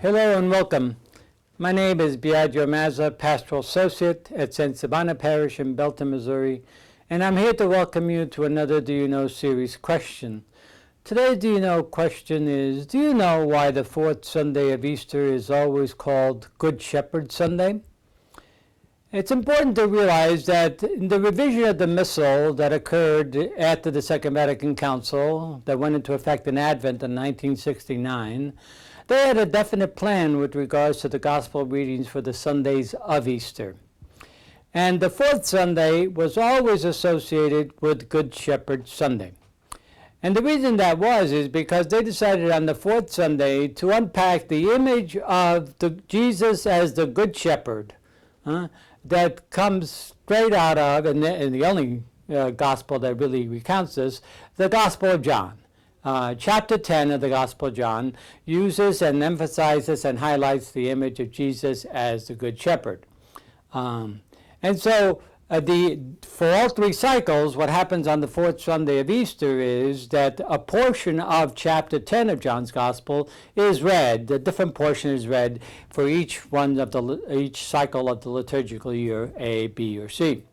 Hello and welcome. My name is Biagio Mazza, Pastoral Associate at St. Sabina Parish in Belton, Missouri, and I'm here to welcome you to another Do You Know series question. Today's Do You Know question is, do you know why the fourth Sunday of Easter is always called Good Shepherd Sunday? It's important to realize that in the revision of the Missal that occurred after the Second Vatican Council, that went into effect in Advent in 1969, they had a definite plan with regards to the Gospel readings for the Sundays of Easter. And the fourth Sunday was always associated with Good Shepherd Sunday. And the reason that is because they decided on the fourth Sunday to unpack the image of Jesus as the Good Shepherd that comes straight out of, and the only gospel that really recounts this, the Gospel of John. Chapter 10 of the Gospel of John uses and emphasizes and highlights the image of Jesus as the Good Shepherd. And so for all three cycles, what happens on the fourth Sunday of Easter is that a portion of chapter 10 of John's Gospel is read. A different portion is read for each cycle of the liturgical year, A, B, or C.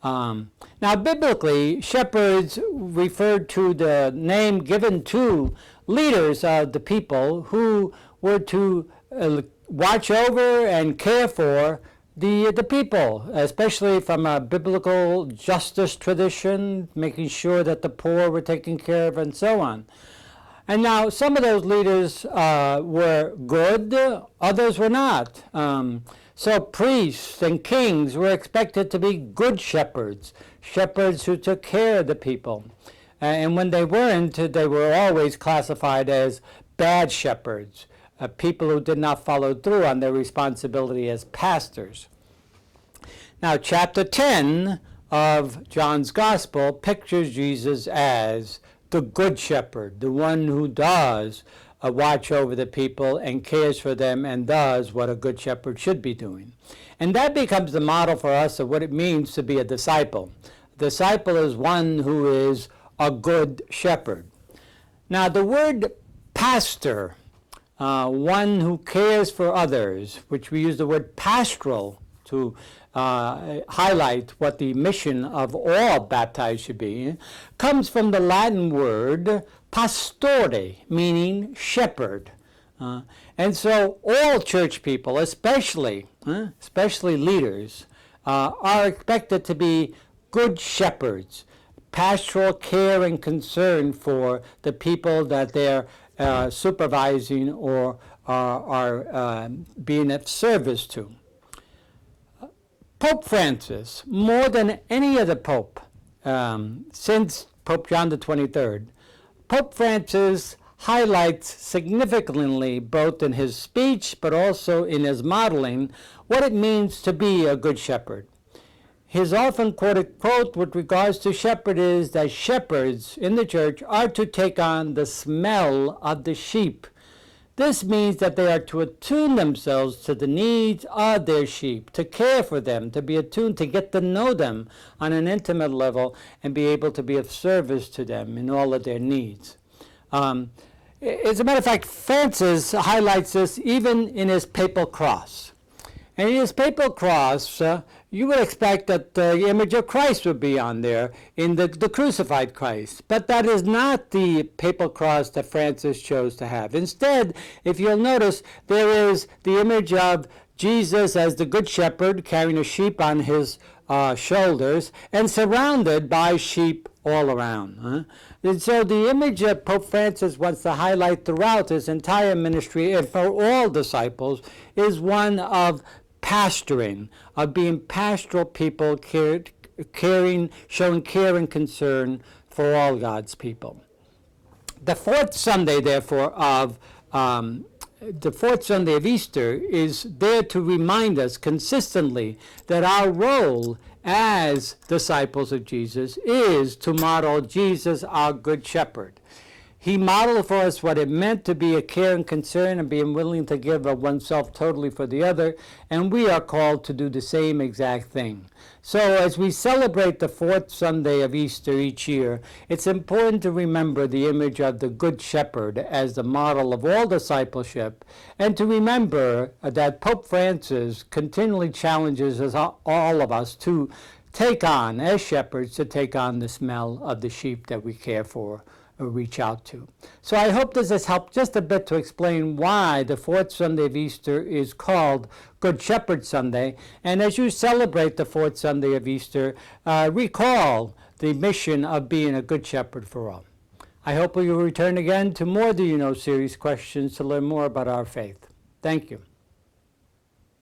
Now, biblically, shepherds referred to the name given to leaders of the people who were to watch over and care for the people, especially from a biblical justice tradition, making sure that the poor were taken care of and so on. And now some of those leaders were good, others were not. So priests and kings were expected to be good shepherds, shepherds who took care of the people. And when they weren't, they were always classified as bad shepherds, people who did not follow through on their responsibility as pastors. Now, chapter 10 of John's Gospel pictures Jesus as the Good Shepherd, the one who does watch over the people and cares for them and does what a good shepherd should be doing. And that becomes the model for us of what it means to be a disciple. A disciple is one who is a good shepherd. Now, the word pastor, one who cares for others, which we use the word pastoral to highlight what the mission of all baptized should be, comes from the Latin word pastore, meaning shepherd. And so all church people, especially leaders, are expected to be good shepherds, pastoral care and concern for the people that they're supervising or are being of service to. Pope Francis, more than any other pope since Pope John the 23rd, Pope Francis highlights significantly, both in his speech but also in his modeling, what it means to be a good shepherd. His often quoted quote with regards to shepherd is that shepherds in the church are to take on the smell of the sheep. This means that they are to attune themselves to the needs of their sheep, to care for them, to be attuned, to get to know them on an intimate level and be able to be of service to them in all of their needs. As a matter of fact, Francis highlights this even in his papal cross. And in his papal cross, you would expect that the image of Christ would be on there, in the crucified Christ. But that is not the papal cross that Francis chose to have. Instead, if you'll notice, there is the image of Jesus as the Good Shepherd carrying a sheep on his shoulders and surrounded by sheep all around. And so the image that Pope Francis wants to highlight throughout his entire ministry and for all disciples is one of pastoring, of being pastoral people, showing care and concern for all God's people. The fourth Sunday, therefore, of Easter is there to remind us consistently that our role as disciples of Jesus is to model Jesus, our Good Shepherd. He modeled for us what it meant to be a care and concern and being willing to give of oneself totally for the other, and we are called to do the same exact thing. So as we celebrate the fourth Sunday of Easter each year, it's important to remember the image of the Good Shepherd as the model of all discipleship, and to remember that Pope Francis continually challenges us, all of us, to take on, as shepherds, to take on the smell of the sheep that we care for or reach out to. So I hope this has helped just a bit to explain why the fourth Sunday of Easter is called Good Shepherd Sunday. And as you celebrate the fourth Sunday of Easter, recall the mission of being a good shepherd for all. I hope we will return again to more Do You Know series questions to learn more about our faith. Thank you.